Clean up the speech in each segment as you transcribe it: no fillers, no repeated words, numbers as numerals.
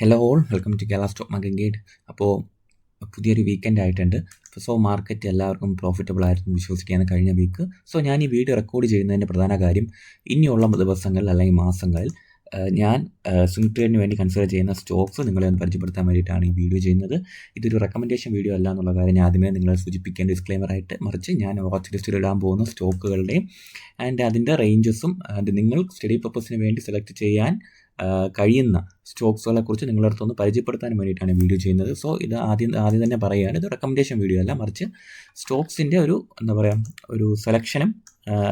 Hello all, welcome to Kerala stock market guide. അപ്പോൾ പുതിയൊരു weekend ആയിട്ടുണ്ട്. സോ മാർക്കറ്റ് എല്ലാവർക്കും പ്രോഫിറ്റബിൾ ആയിരുന്നു വിശ്വസിക്കുകയാണ് കഴിഞ്ഞ വീക്ക്. സോ ഞാൻ ഈ വീഡിയോ റെക്കോർഡ് ചെയ്യുന്നതിൻ്റെ പ്രധാന കാര്യം, ഇനിയുള്ള ദിവസങ്ങളിൽ അല്ലെങ്കിൽ മാസങ്ങളിൽ ഞാൻ സ്വിംഗ് ട്രേഡിന് വേണ്ടി കൺസിഡർ ചെയ്യുന്ന സ്റ്റോക്സ് നിങ്ങളെ ഒന്ന് പരിചയപ്പെടുത്താൻ വേണ്ടിയിട്ടാണ് ഈ വീഡിയോ ചെയ്യുന്നത്. ഇതൊരു റെക്കമെൻഡേഷൻ വീഡിയോ അല്ല എന്നുള്ള കാര്യം ഞാൻ ആദ്യമേ നിങ്ങളെ സൂചിപ്പിക്കേണ്ട ഡിസ്ക്ലെയിമറായിട്ട്, മറിച്ച് ഞാൻ വാച്ച് ലിസ്റ്റിൽ ഇടാൻ പോകുന്ന സ്റ്റോക്കുകളുടെയും ആൻഡ് അതിൻ്റെ റേഞ്ചസും നിങ്ങൾ സ്റ്റഡി പർപ്പസിന് വേണ്ടി സെലക്ട് ചെയ്യാൻ കഴിയുന്ന സ്റ്റോക്സുകളെ കുറിച്ച് നിങ്ങളുടെ അടുത്തൊന്ന് പരിചയപ്പെടുത്താൻ വേണ്ടിയിട്ടാണ് വീഡിയോ ചെയ്യുന്നത്. സോ ഇത് ആദ്യം തന്നെ പറയുകയാണ്, ഇത് റെക്കമെൻഡേഷൻ വീഡിയോ അല്ല, മറിച്ച് സ്റ്റോക്സിൻ്റെ ഒരു സെലക്ഷനും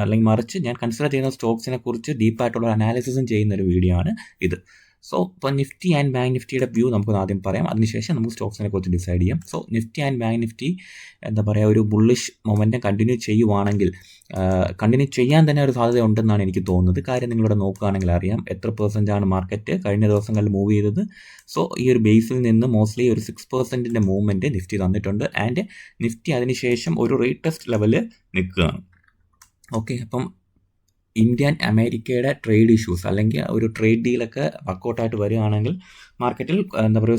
അല്ലെങ്കിൽ മറിച്ച് ഞാൻ കൺസിഡർ ചെയ്യുന്ന സ്റ്റോക്സിനെ കുറിച്ച് ഡീപ്പായിട്ടുള്ള അനാലിസിസും ചെയ്യുന്ന ഒരു വീഡിയോ ആണ് ഇത്. സോ ഇപ്പോൾ നിഫ്റ്റി ആൻഡ് ബാങ്ക് നിഫ്റ്റിയുടെ വ്യൂ നമുക്ക് ആദ്യം പറയാം, അതിനുശേഷം നമുക്ക് സ്റ്റോക്സിനെ കുറിച്ച് ഡിസൈഡ് ചെയ്യാം. So Nifty and bank Nifty ഒരു ബുള്ളിഷ് മൊമെൻറ്റം കണ്ടിന്യൂ ചെയ്യുവാണെങ്കിൽ, കണ്ടിന്യൂ ചെയ്യാൻ തന്നെ ഒരു സാധ്യത ഉണ്ടെന്നാണ് എനിക്ക് തോന്നുന്നത്. കാര്യം നിങ്ങളിവിടെ നോക്കുകയാണെങ്കിൽ അറിയാം എത്ര പെർസെൻറ്റാണ് മാർക്കറ്റ് കഴിഞ്ഞ ദിവസങ്ങളിൽ മൂവ് ചെയ്തത്. സോ ഈ ഒരു ബേസിൽ നിന്ന് മോസ്റ്റ്ലി ഒരു 6% മൂവ്മെൻറ്റ് നിഫ്റ്റി തന്നിട്ടുണ്ട്. ആൻഡ് നിഫ്റ്റി അതിനുശേഷം ഒരു റീടെസ്റ്റ് ലെവല് നിൽക്കുകയാണ്. ഓക്കെ, അപ്പം ഇന്ത്യ അമേരിക്കയുടെ ട്രേഡ് ഇഷ്യൂസ് അല്ലെങ്കിൽ ഒരു ട്രേഡ് ഡീലൊക്കെ വർക്കൗട്ടായിട്ട് വരികയാണെങ്കിൽ മാർക്കറ്റിൽ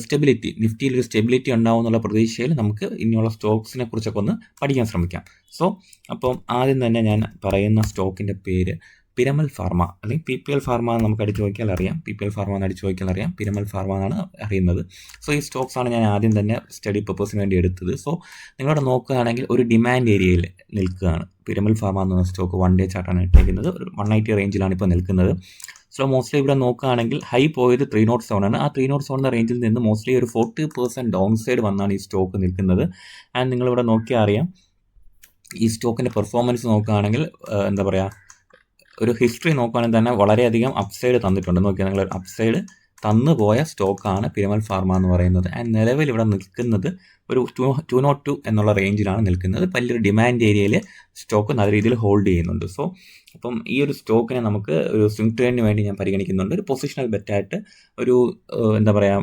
സ്റ്റെബിലിറ്റി, നിഫ്റ്റിയിൽ ഒരു സ്റ്റെബിലിറ്റി ഉണ്ടാവും എന്നുള്ള പ്രതീക്ഷയിൽ നമുക്ക് ഇനിയുള്ള സ്റ്റോക്സിനെ കുറിച്ചൊക്കെ ഒന്ന് പഠിക്കാൻ ശ്രമിക്കാം. സോ അപ്പം ആദ്യം തന്നെ ഞാൻ പറയുന്ന സ്റ്റോക്കിൻ്റെ പേര് പിരമൽ ഫാർമ അല്ലെങ്കിൽ PPL ഫാർമ എന്ന് നമുക്ക് അടിച്ചു നോക്കിയാൽ അറിയാം. PPL ഫാർമ എന്ന് അടിച്ചു നോക്കിയാൽ അറിയാം, പിരമൽ ഫാർമ എന്നാണ് അറിയുന്നത്. സോ ഈ സ്റ്റോക്സാണ് ഞാൻ ആദ്യം തന്നെ സ്റ്റഡി പർപ്പസിന് വേണ്ടി എടുത്തത്. സോ നിങ്ങളോട് നോക്കുകയാണെങ്കിൽ ഒരു ഡിമാൻഡ് ഏരിയയിൽ നിൽക്കുകയാണ് പിരമൽ ഫാർമ എന്ന സ്റ്റോക്ക്. 1 ഡേ ചാർട്ടാണ് ഇട്ടേക്കുന്നത്. ഒരു 180 റേഞ്ചിലാണ് ഇപ്പോൾ നിൽക്കുന്നത്. സോ മോസ്റ്റ്ലി ഇവിടെ നോക്കുകയാണെങ്കിൽ ഹൈ പോയത് 307 ആണ്. ആ 307 എന്ന റേഞ്ചിൽ നിന്ന് മോസ്റ്റ്ലി ഒരു 40% ഡൗൺ സൈഡ് വന്നാണ് ഈ സ്റ്റോക്ക് നിൽക്കുന്നത്. ആൻഡ് നിങ്ങളിവിടെ നോക്കിയാൽ അറിയാം, ഈ സ്റ്റോക്കിൻ്റെ പെർഫോമൻസ് നോക്കുകയാണെങ്കിൽ ഒരു ഹിസ്റ്ററി നോക്കുകയാണെങ്കിൽ തന്നെ വളരെയധികം അപ്സൈഡ് തന്നിട്ടുണ്ട്. നോക്കിയാൽ നിങ്ങൾ അപ്സൈഡ് തന്നു പോയ സ്റ്റോക്കാണ് പിരമൽ ഫാർമ എന്ന് പറയുന്നത്. ആൻഡ് നിലവിൽ ഇവിടെ നിൽക്കുന്നത് ഒരു 202 എന്നുള്ള റേഞ്ചിലാണ് നിൽക്കുന്നത്. വലിയൊരു ഡിമാൻഡ് ഏരിയയിൽ സ്റ്റോക്ക് നല്ല രീതിയിൽ ഹോൾഡ് ചെയ്യുന്നുണ്ട്. സോ അപ്പം ഈ ഒരു സ്റ്റോക്കിനെ നമുക്ക് ഒരു സ്വിംഗ് ട്രേഡിന് വേണ്ടി ഞാൻ പരിഗണിക്കുന്നുണ്ട്. ഒരു പൊസിഷണൽ ബെറ്റായിട്ട് ഒരു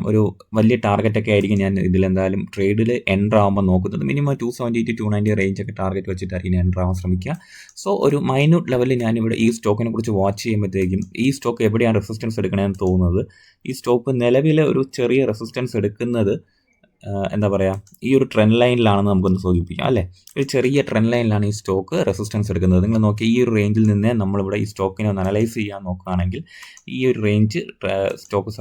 ഒരു വലിയ ടാർഗറ്റൊക്കെ ആയിരിക്കും ഞാൻ ഇതിലെന്തായാലും ട്രേഡിൽ എൻ്റർ ആകുമ്പോൾ നോക്കുന്നത്. മിനിമം 270 to 290 റേഞ്ചൊക്കെ ടാർഗറ്റ് വെച്ചിട്ടായിരിക്കും എൻ്റർ ആവാൻ ശ്രമിക്കുക. സോ ഒരു മൈന്യൂട്ട് ലെവലിൽ ഞാനിവിടെ ഈ സ്റ്റോക്കിനെ കുറിച്ച് വാച്ച് ചെയ്യുമ്പോഴത്തേക്കും ഈ സ്റ്റോക്ക് എവിടെയാണ് റെസിസ്റ്റൻസ് എടുക്കണമെന്ന് തോന്നുന്നത്. ഈ സ്റ്റോക്ക് നിലവിൽ ഒരു ചെറിയ റെസിസ്റ്റൻസ് എടുക്കുന്നത് ഈ ഒരു ട്രെൻഡ് ലൈനിലാണെന്ന് നമുക്കൊന്ന് സൂചിപ്പിക്കാം അല്ലേ. ഒരു ചെറിയ ട്രെൻഡ് ലൈനിലാണ് ഈ സ്റ്റോക്ക് റെസിസ്റ്റൻസ് എടുക്കുന്നത്. നിങ്ങൾ നോക്കി, ഈ ഒരു റേഞ്ചിൽ നിന്ന് നമ്മളിവിടെ ഈ സ്റ്റോക്കിനെ ഒന്ന് അനലൈസ് ചെയ്യാൻ നോക്കുകയാണെങ്കിൽ ഈ ഒരു റേഞ്ച് സ്റ്റോക്ക്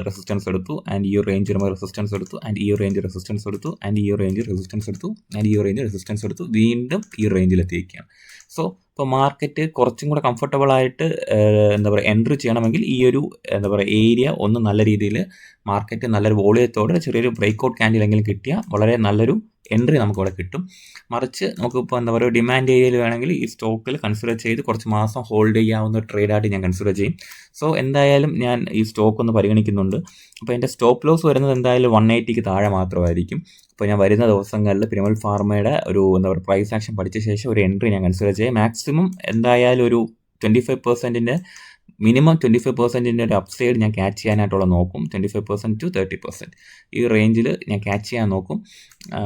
റെസിസ്റ്റൻസ് എടുത്തു, ആൻഡ് ഈ ഒരു റേഞ്ച് റെസിസ്റ്റൻസ് എടുത്തു, ആൻഡ് ഈ ഒരു റേഞ്ച് റെസിസ്റ്റൻസ് എടുത്തു, ആൻഡ് ഈ ഒരു റേഞ്ച് റെസിസ്റ്റൻസ് എടുത്തു, ആൻഡ് ഈ ഒരു റേഞ്ച് റെസിസ്റ്റൻസ് എടുത്തു, വീണ്ടും ഈ റേഞ്ചിൽ എത്തിയിരിക്കുകയാണ്. സോ ഇപ്പോൾ മാർക്കറ്റ് കുറച്ചും കൂടെ കംഫർട്ടബിളായിട്ട് എൻട്രി ചെയ്യണമെങ്കിൽ ഈ ഒരു ഏരിയ ഒന്ന് നല്ല രീതിയിൽ മാർക്കറ്റ് നല്ലൊരു വോളിയത്തോടെ ചെറിയൊരു ബ്രേക്ക്ഔട്ട് ക്യാൻഡിലെങ്കിലും കിട്ടിയാൽ വളരെ നല്ലൊരു എൻട്രി നമുക്കിവിടെ കിട്ടും. മറിച്ച് നമുക്കിപ്പോൾ ഡിമാൻഡ് ഏരിയയിൽ വേണമെങ്കിൽ ഈ സ്റ്റോക്കിൽ കൺസിഡർ ചെയ്ത് കുറച്ച് മാസം ഹോൾഡ് ചെയ്യാവുന്ന ട്രേഡായിട്ട് ഞാൻ കൺസിഡർ ചെയ്യും. സോ എന്തായാലും ഞാൻ ഈ സ്റ്റോക്ക് ഒന്ന് പരിഗണിക്കുന്നുണ്ട്. അപ്പോൾ എൻ്റെ സ്റ്റോപ്പ് ലോസ് വരുന്നത് എന്തായാലും 180ക്ക് താഴെ മാത്രമായിരിക്കും. അപ്പോൾ ഞാൻ വരുന്ന ദിവസങ്ങളിൽ പിരമൽ ഫാർമയുടെ ഒരു പ്രൈസ് ആക്ഷൻ പഠിച്ച ശേഷം ഒരു എൻട്രി ഞാൻ കൺസിഡർ ചെയ്യും. മാക്സിമം എന്തായാലും ഒരു 25%, മിനിമം 25% ഒരു അപ്സൈഡ് ഞാൻ ക്യാച്ച് ചെയ്യാനായിട്ടുള്ള നോക്കും. 25% to 30% ഈ റേഞ്ചിൽ ഞാൻ ക്യാച്ച് ചെയ്യാൻ നോക്കും.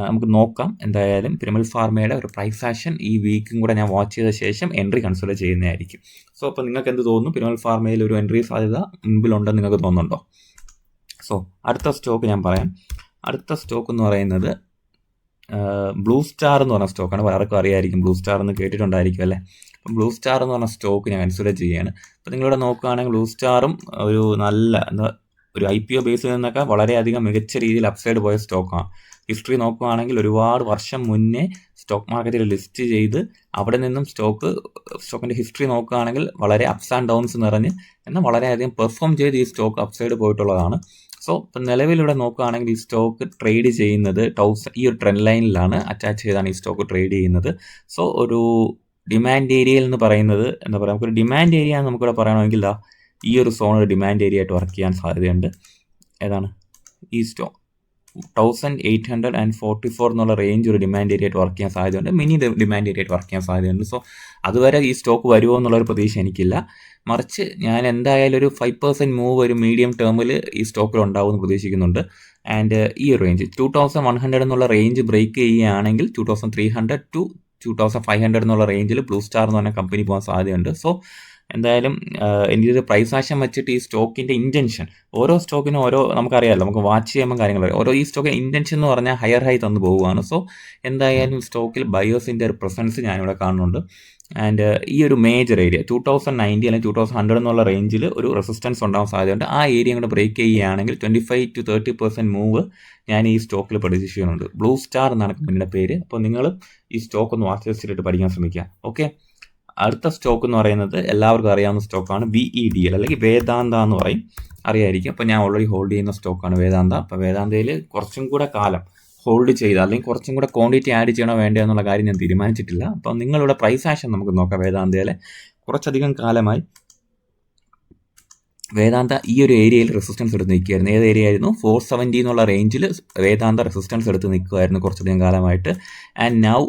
നമുക്ക് നോക്കാം. എന്തായാലും പിരമൽ ഫാർമയുടെ ഒരു പ്രൈസ് ആക്ഷൻ ഈ വീക്കും കൂടെ ഞാൻ വാച്ച് ചെയ്ത ശേഷം എൻട്രി കൺസിഡർ ചെയ്യുന്നതായിരിക്കും. സോ അപ്പോൾ നിങ്ങൾക്ക് എന്ത് തോന്നുന്നു? പിരമൽ ഫാർമയിൽ ഒരു എൻട്രി സാധ്യത മുൻപിലുണ്ടെന്ന് നിങ്ങൾക്ക് തോന്നുന്നുണ്ടോ? സോ അടുത്ത സ്റ്റോക്ക് ഞാൻ പറയാം. അടുത്ത സ്റ്റോക്ക് എന്ന് പറയുന്നത് ബ്ലൂ സ്റ്റാർ എന്ന് പറഞ്ഞ സ്റ്റോക്കാണ്. പലർക്കും അറിയായിരിക്കും, ബ്ലൂ സ്റ്റാർ എന്ന് കേട്ടിട്ടുണ്ടായിരിക്കും അല്ലേ. അപ്പം ബ്ലൂ സ്റ്റാർ എന്ന് പറഞ്ഞ സ്റ്റോക്ക് ഞാൻ കൺസിഡർ ചെയ്യുകയാണ്. അപ്പോൾ നിങ്ങളിവിടെ നോക്കുകയാണെങ്കിൽ ബ്ലൂ സ്റ്റാറും ഒരു നല്ല ഒരു IPO ബേസിൽ നിന്നൊക്കെ വളരെയധികം മികച്ച രീതിയിൽ അപ്സൈഡ് പോയ സ്റ്റോക്കാണ്. ഹിസ്റ്ററി നോക്കുകയാണെങ്കിൽ ഒരുപാട് വർഷം മുന്നേ സ്റ്റോക്ക് മാർക്കറ്റിൽ ലിസ്റ്റ് ചെയ്ത് അവിടെ നിന്നും സ്റ്റോക്കിൻ്റെ ഹിസ്റ്ററി നോക്കുകയാണെങ്കിൽ വളരെ അപ്സ് ആൻഡ് ഡൗൺസ് നിറഞ്ഞ് എന്നാൽ വളരെയധികം പെർഫോം ചെയ്ത് ഈ സ്റ്റോക്ക് അപ്സൈഡ് പോയിട്ടുള്ളതാണ്. സോ ഇപ്പം നിലവിലിവിടെ നോക്കുകയാണെങ്കിൽ ഈ സ്റ്റോക്ക് ട്രേഡ് ചെയ്യുന്നത് ഈ ഒരു ട്രെൻഡ് ലൈനിലാണ് അറ്റാച്ച് ചെയ്താണ് ഈ സ്റ്റോക്ക് ട്രേഡ് ചെയ്യുന്നത്. സോ ഒരു ഡിമാൻഡ് ഏരിയയിൽ എന്ന് പറയുന്നത് നമുക്കൊരു ഡിമാൻഡ് ഏരിയ എന്ന് നമുക്കിവിടെ പറയണമെങ്കിൽ ഈ ഒരു സോൺ ഒരു ഡിമാൻഡ് ഏരിയ ആയിട്ട് വർക്ക് ചെയ്യാൻ സാധ്യതയുണ്ട്. ഏതാണ് ഈ സ്റ്റോക്ക് 1844 എന്നുള്ള റേഞ്ച് ഒരു ഡിമാൻഡ് ഏരിയ ആയിട്ട് വർക്ക് ചെയ്യാൻ സാധ്യതയുണ്ട്. മിനി ഡിമാൻഡ് ഏരിയ ആയിട്ട് വർക്ക് ചെയ്യാൻ സാധ്യതയുണ്ട്. സോ അതുവരെ ഈ സ്റ്റോക്ക് വരുമോ എന്നുള്ളൊരു പ്രതീക്ഷ എനിക്കില്ല. മറിച്ച് ഞാൻ എന്തായാലും ഒരു 5% മൂവ് ഒരു മീഡിയം ടേമിൽ ഈ സ്റ്റോക്കിൽ ഉണ്ടാവുമെന്ന് പ്രതീക്ഷിക്കുന്നുണ്ട്. ആൻഡ് ഈ ഒരു റേഞ്ച് 2100 എന്നുള്ള റേഞ്ച് ബ്രേക്ക് ചെയ്യുകയാണെങ്കിൽ 2300 to 2500 എന്നുള്ള റേഞ്ചിൽ ബ്ലൂ സ്റ്റാർ എന്ന് പറഞ്ഞ കമ്പനി പോകാൻ സാധ്യതയുണ്ട്. സോ എന്തായാലും എൻ്റെ ഒരു പ്രൈസ് ആക്ഷൻ വെച്ചിട്ട് ഈ സ്റ്റോക്കിൻ്റെ ഇൻറ്റൻഷൻ, ഓരോ സ്റ്റോക്കിനും ഓരോ നമുക്കറിയാമല്ലോ, നമുക്ക് വാച്ച് ചെയ്യുമ്പോൾ കാര്യങ്ങൾ ഓരോ ഈ സ്റ്റോക്കിൻ്റെ ഇൻറ്റൻഷൻ എന്ന് പറഞ്ഞാൽ ഹയർ ഹൈ തന്നു പോവുകയാണ്. സോ എന്തായാലും സ്റ്റോക്കിൽ ബയേഴ്സിൻ്റെ ഒരു പ്രസൻസ് ഞാനിവിടെ കാണുന്നുണ്ട്. ആൻഡ് ഈ ഒരു മേജർ ഏരിയ 2090 അല്ലെങ്കിൽ 2100 എന്നുള്ള റേഞ്ചിൽ ഒരു റെസിസ്റ്റൻസ് ഉണ്ടാകാൻ സാധ്യതയുണ്ട്. ആ ഏരിയ കൂടെ ബ്രേക്ക് ചെയ്യുകയാണെങ്കിൽ 25 to 30% മൂവ് ഞാൻ ഈ സ്റ്റോക്കിൽ പ്രതീക്ഷ ചെയ്യുന്നുണ്ട്. ബ്ലൂ സ്റ്റാർ എന്നാണ് കമ്പനിയുടെ പേര്. അപ്പോൾ നിങ്ങൾ ഈ സ്റ്റോക്ക് ഒന്ന് വാച്ച് ലിസ്റ്റിലിട്ട് പഠിക്കാൻ ശ്രമിക്കുക. ഓക്കെ, അടുത്ത സ്റ്റോക്ക് എന്ന് പറയുന്നത് എല്ലാവർക്കും അറിയാവുന്ന സ്റ്റോക്കാണ് VEDL അല്ലെങ്കിൽ വേദാന്ത എന്ന് പറയും, അറിയായിരിക്കും. അപ്പോൾ ഞാൻ ഓൾറെഡി ഹോൾഡ് ചെയ്യുന്ന സ്റ്റോക്കാണ് വേദാന്ത. അപ്പോൾ വേദാന്തയിൽ കുറച്ചും കൂടെ കാലം ഹോൾഡ് ചെയ്ത് അല്ലെങ്കിൽ കുറച്ചും കൂടെ ക്വാണ്ടിറ്റി ആഡ് ചെയ്യണോ വേണ്ടോ എന്നുള്ള കാര്യം ഞാൻ തീരുമാനിച്ചിട്ടില്ല. അപ്പം നിങ്ങളുടെ പ്രൈസ് ആക്ഷൻ നമുക്ക് നോക്കാം. വേദാന്തയിലെ കുറച്ചധികം കാലമായി വേദാന്ത ഈ ഒരു ഏരിയയിൽ റെസിസ്റ്റൻസ് എടുത്ത് നിൽക്കുകയായിരുന്നു. ഏത് ഏരിയ ആയിരുന്നു? 470 എന്നുള്ള റേഞ്ചിൽ വേദാന്ത റെസിസ്റ്റൻസ് എടുത്ത് നിൽക്കുമായിരുന്നു കുറച്ചധികം കാലമായിട്ട്. ആൻഡ് നൗ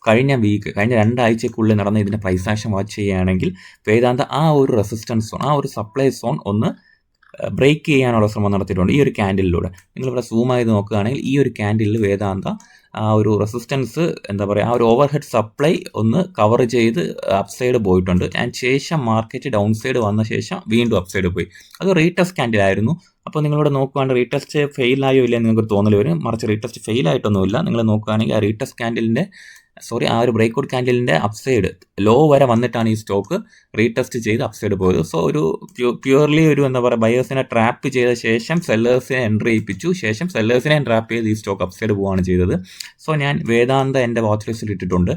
കഴിഞ്ഞ 2 ആഴ്ചക്കുള്ളിൽ നടന്ന ഇതിൻ്റെ പ്രൈസ് ആക്ഷൻ വാച്ച് ചെയ്യുകയാണെങ്കിൽ വേദാന്ത ആ ഒരു റെസിസ്റ്റൻസ് സോൺ, ആ ഒരു സപ്ലൈ സോൺ ഒന്ന് ബ്രേക്ക് ചെയ്യാനുള്ള ശ്രമം നടത്തിയിട്ടുണ്ട് ഈ ഒരു ക്യാൻഡിലൂടെ. നിങ്ങളിവിടെ സൂം ചെയ്ത് നോക്കുകയാണെങ്കിൽ ഈ ഒരു ക്യാൻഡിലിൽ വേദാന്ത ആ ഒരു റെസിസ്റ്റൻസ് എന്താ പറയുക, ആ ഒരു ഓവർ ഹെഡ് സപ്ലൈ ഒന്ന് കവർ ചെയ്ത് അപ്സൈഡ് പോയിട്ടുണ്ട്. ആൻഡ് ശേഷം മാർക്കറ്റ് ഡൗൺ സൈഡ് വന്ന ശേഷം വീണ്ടും അപ്സൈഡ് പോയി. അത് റീടെസ്റ്റ് ക്യാൻഡിലായിരുന്നു. അപ്പോൾ നിങ്ങളിവിടെ നോക്കുകയാണെങ്കിൽ റീടെസ്റ്റ് ഫെയിലായോ ഇല്ല എന്ന് നിങ്ങൾക്ക് തോന്നൽ വരും. മറിച്ച് റീടെസ്റ്റ് ഫെയിലായിട്ടൊന്നുമില്ല. നിങ്ങൾ നോക്കുകയാണെങ്കിൽ ആ റീടെസ്റ്റ് ക്യാൻഡിലിൻ്റെ ആ ഒരു ബ്രേക്ക് ഔട്ട് ക്യാൻഡിലിൻ്റെ അപ്സൈഡ് ലോ വരെ വന്നിട്ടാണ് ഈ സ്റ്റോക്ക് റീടെസ്റ്റ് ചെയ്ത് അപ്സൈഡ് പോയത്. സോ ഒരു പ്യുവർലി ഒരു എന്താ പറയുക, ബയേഴ്സിനെ ട്രാപ്പ് ചെയ്ത ശേഷം സെല്ലേഴ്സിനെ എൻട്രി ചെയ്യിപ്പിച്ചു, ശേഷം സെല്ലേഴ്സിനെ ട്രാപ്പ് ചെയ്ത് ഈ സ്റ്റോക്ക് അപ്സൈഡ് പോവുകയാണ് ചെയ്തത്. സോ ഞാൻ വേദാന്ത എൻ്റെ വാച്ച് ലിസ്റ്റിൽ ഇട്ടിട്ടുണ്ട്.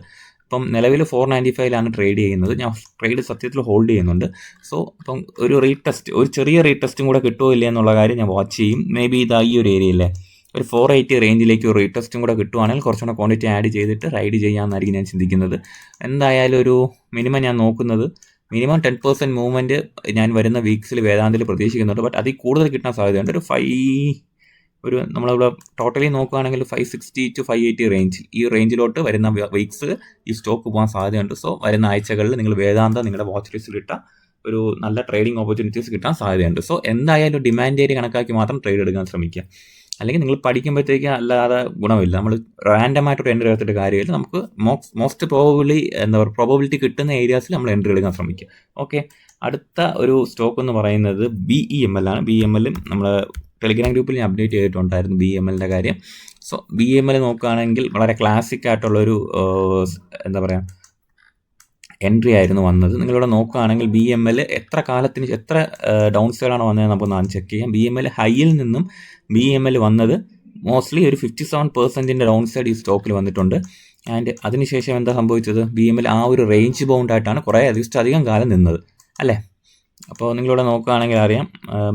ഇപ്പം നിലവിൽ 495 ട്രേഡ് ചെയ്യുന്നത്. ഞാൻ ട്രേഡ് സത്യത്തിൽ ഹോൾഡ് ചെയ്യുന്നുണ്ട്. സോ അപ്പം ഒരു ചെറിയ റീടെസ്റ്റും കൂടെ കിട്ടുമോ ഇല്ല എന്നുള്ള കാര്യം ഞാൻ വാച്ച് ചെയ്യും. മേ ബി ഇതാ ഈ ഒരു ഏരിയയിലെ ഒരു 480 റേഞ്ചിലേക്ക് ഒരു റീടെസ്റ്റും കൂടെ കിട്ടുവാണെങ്കിൽ കുറച്ചുകൂടെ ക്വാണ്ടിറ്റി ആഡ് ചെയ്തിട്ട് റൈഡ് ചെയ്യാമെന്നായിരിക്കും ഞാൻ ചിന്തിക്കുന്നത്. എന്തായാലും ഒരു മിനിമം ഞാൻ നോക്കുന്നത് മിനിമം 10% മൂവ്മെൻറ്റ് ഞാൻ വരുന്ന വീക്സിൽ വേദാന്തയിൽ പ്രതീക്ഷിക്കുന്നുണ്ട്. ബട്ട് അതിൽ കൂടുതൽ കിട്ടാൻ സാധ്യതയുണ്ട്. നമ്മളിവിടെ ടോട്ടലി നോക്കുകയാണെങ്കിൽ 560 to 580 റേഞ്ച്, ഈ റേഞ്ചിലോട്ട് വരുന്ന വീക്സ് ഈ സ്റ്റോക്ക് പോകാൻ സാധ്യതയുണ്ട്. സോ വരുന്ന ആഴ്ചകളിൽ നിങ്ങൾ വേദാന്ത നിങ്ങളുടെ വാച്ച് ലിസ്റ്റിലിട്ട ഒരു നല്ല ട്രേഡിംഗ് ഓപ്പർച്യൂണിറ്റീസ് കിട്ടാൻ സാധ്യതയുണ്ട്. സോ എന്തായാലും ഡിമാൻഡ് ഏരിയ കണക്കാക്കി മാത്രം ട്രേഡ് എടുക്കാൻ ശ്രമിക്കുക. അല്ലെങ്കിൽ നിങ്ങൾ പഠിക്കുമ്പോഴത്തേക്ക് അല്ലാതെ ഗുണമില്ല. നമ്മൾ റാൻഡമായിട്ടൊരു എൻട്രി എടുത്തിട്ട് കാര്യമില്ല. നമുക്ക് മോസ്റ്റ് പ്രോബബിലിറ്റി കിട്ടുന്ന ഏരിയാസിൽ നമ്മൾ എൻട്രി എടുക്കാൻ ശ്രമിക്കുക. ഓക്കെ, അടുത്ത ഒരു സ്റ്റോക്ക് എന്ന് പറയുന്നത് BEML ആണ്. BEML നമ്മൾ ടെലിഗ്രാം ഗ്രൂപ്പിൽ ഞാൻ അപ്ഡേറ്റ് ചെയ്തിട്ടുണ്ടായിരുന്നു BEMLൻ്റെ കാര്യം. സോ BEML നോക്കുകയാണെങ്കിൽ വളരെ ക്ലാസിക് ആയിട്ടുള്ളൊരു എന്താ പറയുക എൻട്രി ആയിരുന്നു വന്നത്. നിങ്ങളിവിടെ നോക്കുകയാണെങ്കിൽ BEML എത്ര ഡൗൺ സൈഡാണ് വന്നത് നമുക്കൊന്ന് ചെക്ക് ചെയ്യാം. BEML ഹൈയിൽ നിന്നും BEML വന്നത് മോസ്റ്റ്ലി ഒരു 57% ഡൗൺ സൈഡ് ഈ സ്റ്റോക്കിൽ വന്നിട്ടുണ്ട്. ആൻഡ് അതിനുശേഷം എന്താ സംഭവിച്ചത്? BEML ആ ഒരു റേഞ്ച് ബൗണ്ടായിട്ടാണ് കുറേ അധികം കാലം നിന്നത് അല്ലേ. അപ്പോൾ നിങ്ങളിവിടെ നോക്കുകയാണെങ്കിൽ അറിയാം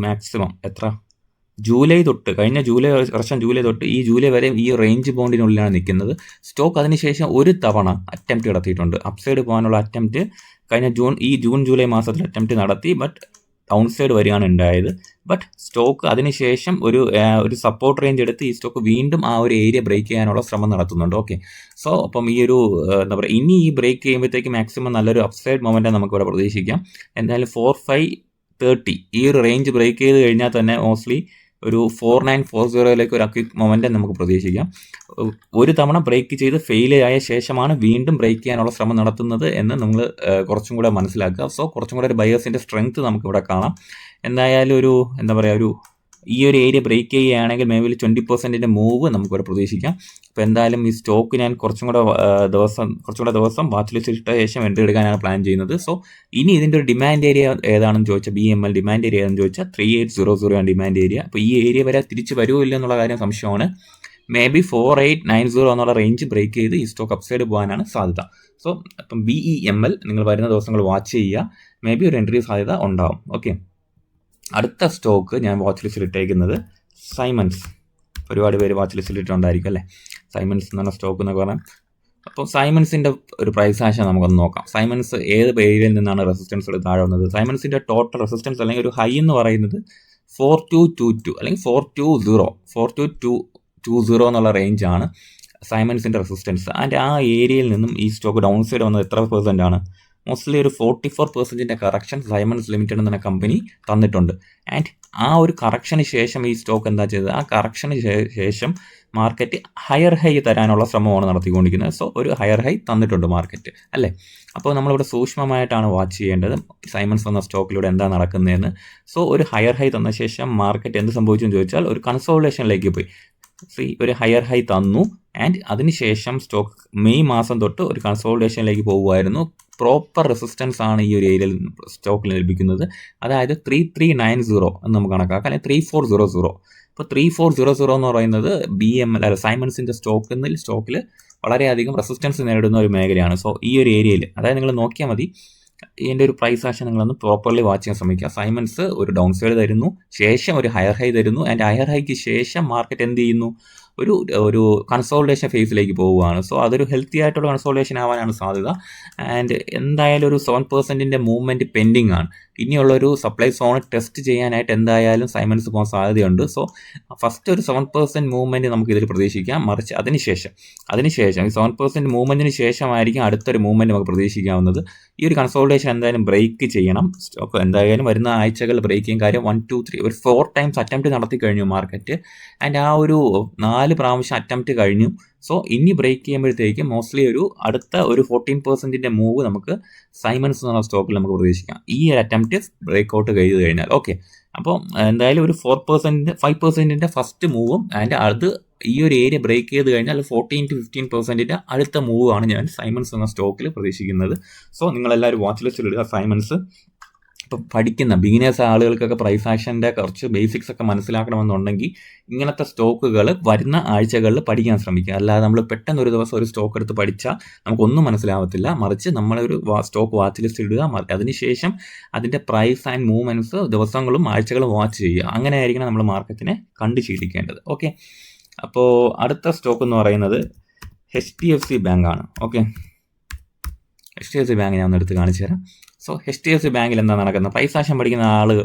മാക്സിമം ജൂലൈ തൊട്ട്, കഴിഞ്ഞ വർഷം ജൂലൈ തൊട്ട് ഈ ജൂലൈ വരെ ഈ റേഞ്ച് ബൗണ്ടിനുള്ളിലാണ് നിൽക്കുന്നത്. സ്റ്റോക്ക് അതിനുശേഷം ഒരു തവണ അറ്റംപ്റ്റ് നടത്തിയിട്ടുണ്ട്. അപ്സൈഡ് പോകാനുള്ള അറ്റംപ്റ്റ് കഴിഞ്ഞ ജൂൺ ജൂലൈ മാസത്തിൽ അറ്റംപ്റ്റ് നടത്തി. ബട്ട് ഡൗൺ സൈഡ് വരികയാണ് ഉണ്ടായത്. ബട്ട് സ്റ്റോക്ക് അതിനുശേഷം ഒരു സപ്പോർട്ട് റേഞ്ച് എടുത്ത് ഈ സ്റ്റോക്ക് വീണ്ടും ആ ഒരു ഏരിയ ബ്രേക്ക് ചെയ്യാനുള്ള ശ്രമം നടത്തുന്നുണ്ട്. ഓക്കെ, സോ അപ്പം ഈ ഒരു എന്താ പറയുക, ഇനി ഈ ബ്രേക്ക് ചെയ്യുമ്പോഴത്തേക്ക് മാക്സിമം നല്ലൊരു അപ്സൈഡ് മൊമെൻറ്റം നമുക്കിവിടെ പ്രതീക്ഷിക്കാം. എന്തായാലും 4530 ഈ ഒരു റേഞ്ച് ബ്രേക്ക് ചെയ്ത് കഴിഞ്ഞാൽ തന്നെ മോസ്റ്റ്ലി ഒരു 4940 ഒരു അക്വിക്ക് മൊമെൻറ്റം നമുക്ക് പ്രതീക്ഷിക്കാം. ഒരു തവണ ബ്രേക്ക് ചെയ്ത് ഫെയിൽ ആയ ശേഷമാണ് വീണ്ടും ബ്രേക്ക് ചെയ്യാനുള്ള ശ്രമം നടത്തുന്നത് എന്ന് നമ്മൾ കുറച്ചും കൂടെ മനസ്സിലാക്കുക. സോ കുറച്ചും കൂടെ ഒരു ബയേഴ്സിൻ്റെ സ്ട്രെങ്ത് നമുക്കിവിടെ കാണാം. എന്തായാലും ഒരു എന്താ പറയുക, ഈ ഒരു ഏരിയ ബ്രേക്ക് ചെയ്യുകയാണെങ്കിൽ മേ ബി 20% മൂവ് നമുക്കിവിടെ പ്രതീക്ഷിക്കാം. അപ്പോൾ എന്തായാലും ഈ സ്റ്റോക്ക് ഞാൻ കുറച്ചുകൂടെ ദിവസം വാച്ച് ലിസ്റ്റ് ഇട്ട ശേഷം എൻട്രി എടുക്കാനാണ് പ്ലാൻ ചെയ്യുന്നത്. സോ ഇനി ഇതിൻ്റെ ഒരു ഡിമാൻഡ് ഏരിയ ഏതാണെന്ന് ചോദിച്ചാൽ BEML ഡിമാൻഡ് ഏരിയ ഏതാണെന്ന് ചോദിച്ചാൽ 3800 ആണ് ഡിമാൻഡ് ഏരിയ. അപ്പോൾ ഈ ഏരിയ വരെ തിരിച്ച് വരുമോ ഇല്ല എന്നുള്ള കാര്യം സംശയമാണ്. മേ ബി 4890 എന്നുള്ള റേഞ്ച് ബ്രേക്ക് ചെയ്ത് ഈ സ്റ്റോക്ക് അപ്സൈഡ് പോകാനാണ് സാധ്യത. സോ അപ്പം BEML നിങ്ങൾ വരുന്ന ദിവസങ്ങൾ വാച്ച് ചെയ്യുക. മേ ബി ഒരു എൻട്രി സാധ്യത ഉണ്ടാവും. ഓക്കെ, അടുത്ത സ്റ്റോക്ക് ഞാൻ വാച്ച് ലിസ്റ്റിൽ ഇട്ടേക്കുന്നത് സൈമൺസ്. ഒരുപാട് പേര് വാച്ച് ലിസ്റ്റിൽ ഇട്ടുണ്ടായിരിക്കും അല്ലേ. സൈമൺസ് എന്ന് പറഞ്ഞ സ്റ്റോക്ക് എന്നൊക്കെ പറഞ്ഞാൽ, അപ്പോൾ സൈമൺസിൻ്റെ ഒരു പ്രൈസ് ആക്ഷൻ നമുക്കൊന്ന് നോക്കാം. സൈമൺസ് ഏത് ഏരിയയിൽ നിന്നാണ് റെസിസ്റ്റൻസ് എടുത്ത് താഴെ വന്നത്? സൈമൺസിൻ്റെ ടോട്ടൽ റെസിസ്റ്റൻസ് അല്ലെങ്കിൽ ഒരു ഹൈ എന്ന് പറയുന്നത് 4222 അല്ലെങ്കിൽ 4220 എന്നുള്ള റേഞ്ചാണ് സൈമൺസിൻ്റെ റെസിസ്റ്റൻസ്. ആൻഡ് ആ ഏരിയയിൽ നിന്നും ഈ സ്റ്റോക്ക് ഡൗൺ സൈഡ് വന്നത് എത്ര % ആണ്? മോസ്റ്റ്ലി ഒരു 44% കറക്ഷൻ സൈമൺസ് ലിമിറ്റഡ് എന്ന കമ്പനി തന്നിട്ടുണ്ട്. ആൻഡ് ആ ഒരു കറക്ഷന് ശേഷം ഈ സ്റ്റോക്ക് എന്താ ചെയ്തത്? ആ കറക്ഷന് ശേഷം മാർക്കറ്റ് ഹയർ ഹൈ തരാനുള്ള ശ്രമമാണ് നടത്തിക്കൊണ്ടിരിക്കുന്നത്. സോ ഒരു ഹയർ ഹൈ തന്നിട്ടുണ്ട് മാർക്കറ്റ് അല്ലേ. അപ്പോൾ നമ്മളിവിടെ സൂക്ഷ്മമായിട്ടാണ് വാച്ച് ചെയ്യേണ്ടത് സൈമൺസ് എന്ന സ്റ്റോക്കിലൂടെ എന്താ നടക്കുന്നതെന്ന്. സോ ഒരു ഹയർ ഹൈ തന്ന ശേഷം മാർക്കറ്റ് എന്ത് സംഭവിച്ചു എന്ന് ചോദിച്ചാൽ ഒരു കൺസോൾട്ടേഷനിലേക്ക് പോയി. ഒരു ഹയർ ഹൈ തന്നു ആൻഡ് അതിനുശേഷം സ്റ്റോക്ക് മെയ് മാസം തൊട്ട് ഒരു കൺസോൾട്ടേഷനിലേക്ക് പോകുമായിരുന്നു. പ്രോപ്പർ റെസിസ്റ്റൻസ് ആണ് ഈ ഒരു ഏരിയയിൽ സ്റ്റോക്കിൽ ലഭിക്കുന്നത്. അതായത് 3390 എന്ന് നമുക്ക് കണക്കാക്കാം, അല്ലെങ്കിൽ 3400. ഇപ്പോൾ 3400 എന്ന് പറയുന്നത് BML അല്ല സൈമൺസിൻ്റെ സ്റ്റോക്കിൽ വളരെയധികം റെസിസ്റ്റൻസ് നേരിടുന്ന ഒരു മേഖലയാണ്. സോ ഈ ഒരു ഏരിയയിൽ അതായത് നിങ്ങൾ നോക്കിയാൽ മതി, ഇതിൻ്റെ ഒരു പ്രൈസ് ആക്ഷൻ നിങ്ങളൊന്ന് പ്രോപ്പർലി വാച്ച് ചെയ്യാൻ ശ്രമിക്കുക. സൈമൺസ് ഒരു ഡൗൺ സൈഡ് തരുന്നു, ശേഷം ഒരു ഹയർ ഹൈ തരുന്നു ആൻഡ് ഹയർ ഹൈക്ക് ശേഷം മാർക്കറ്റ് എന്ത് ചെയ്യുന്നു, ഒരു കൺസോൾട്ടേഷൻ ഫേസിലേക്ക് പോവുകയാണ്. സോ അതൊരു ഹെൽത്തി ആയിട്ടുള്ള കൺസോൾട്ടേഷൻ ആവാനാണ് സാധ്യത. ആൻഡ് എന്തായാലും ഒരു 7% മൂവ്മെൻറ്റ് പെൻഡിങ് ആണ്. ഇനിയുള്ളൊരു സപ്ലൈ സോൺ ടെസ്റ്റ് ചെയ്യാനായിട്ട് എന്തായാലും സൈമൺസ് പോകാൻ സാധ്യതയുണ്ട്. സോ ഫസ്റ്റ് ഒരു 7% മൂവ്മെൻറ്റ് നമുക്ക് ഇതിൽ പ്രതീക്ഷിക്കാം. മറിച്ച് അതിനുശേഷം ഈ 7% മൂവ്മെൻറ്റിന് ശേഷമായിരിക്കും അടുത്തൊരു മൂവ്മെൻറ്റ് നമുക്ക് പ്രതീക്ഷിക്കാവുന്നത്. ഈ ഒരു കൺസോൾട്ടേഷൻ എന്തായാലും ബ്രേക്ക് ചെയ്യണം. സ്റ്റോക്ക് എന്തായാലും വരുന്ന ആഴ്ചകൾ ബ്രേക്ക് ചെയ്യും. കാര്യം 1 2 3 ഒരു 4 ടൈംസ് അറ്റംപ്റ്റ് നടത്തി കഴിഞ്ഞു മാർക്കറ്റ് ആൻഡ് ആ ഒരു 4 പ്രാവശ്യം അറ്റംപ്റ്റ് കഴിഞ്ഞു. സോ ഇനി ബ്രേക്ക് ചെയ്യുമ്പോഴത്തേക്കും മോസ്റ്റ്ലി അടുത്ത ഒരു 14% മൂവ് നമുക്ക് സൈമൺസ് എന്നുള്ള സ്റ്റോക്കിൽ നമുക്ക് പ്രതീക്ഷിക്കാം, ഈ ഒരു അറ്റംപ്റ്റ് ബ്രേക്ക് ഔട്ട് ചെയ്ത് കഴിഞ്ഞാൽ. ഓക്കെ, അപ്പോൾ എന്തായാലും ഒരു 5% ഫസ്റ്റ് മൂവും ആൻഡ് അത് ഈ ഒരു ഏരിയ ബ്രേക്ക് ചെയ്ത് കഴിഞ്ഞാൽ 14 to 15% അടുത്ത മൂവാണ് ഞാൻ സൈമൺസ് എന്ന സ്റ്റോക്കിൽ പ്രതീക്ഷിക്കുന്നത്. സോ നിങ്ങളെല്ലാവരും വാച്ച് ലിസ്റ്റിൽ ഇടുക സൈമൺസ്. ഇപ്പം പഠിക്കുന്ന ബിഗിനേഴ്സ് ആളുകൾക്കൊക്കെ പ്രൈസ് ആക്ഷൻ്റെ കുറച്ച് ബേസിക്സ് ഒക്കെ മനസ്സിലാക്കണമെന്നുണ്ടെങ്കിൽ ഇങ്ങനത്തെ സ്റ്റോക്കുകൾ വരുന്ന ആഴ്ചകളിൽ പഠിക്കാൻ ശ്രമിക്കുക. അല്ലാതെ നമ്മൾ പെട്ടെന്ന് ഒരു ദിവസം ഒരു സ്റ്റോക്ക് എടുത്ത് പഠിച്ചാൽ നമുക്കൊന്നും മനസ്സിലാവത്തില്ല. മറിച്ച് നമ്മളൊരു സ്റ്റോക്ക് വാച്ച് ലിസ്റ്റ് ഇടുക, അതിനുശേഷം അതിൻ്റെ പ്രൈസ് ആൻഡ് മൂവ്മെൻറ്റ്സ് ദിവസങ്ങളും ആഴ്ചകളും വാച്ച് ചെയ്യുക. അങ്ങനെ ആയിരിക്കണം നമ്മൾ മാർക്കറ്റിനെ കണ്ടു ശീലിക്കേണ്ടത്. ഓക്കെ, അപ്പോൾ അടുത്ത സ്റ്റോക്ക് എന്ന് പറയുന്നത് HDFC ബാങ്ക് ആണ്. ഓക്കെ, HDFC ബാങ്ക് ഞാൻ ഒന്ന് എടുത്ത് കാണിച്ചു തരാം. സോ HDFC ബാങ്കിൽ എന്താ നടക്കുന്നത്, പ്രൈസ് ആക്ഷൻ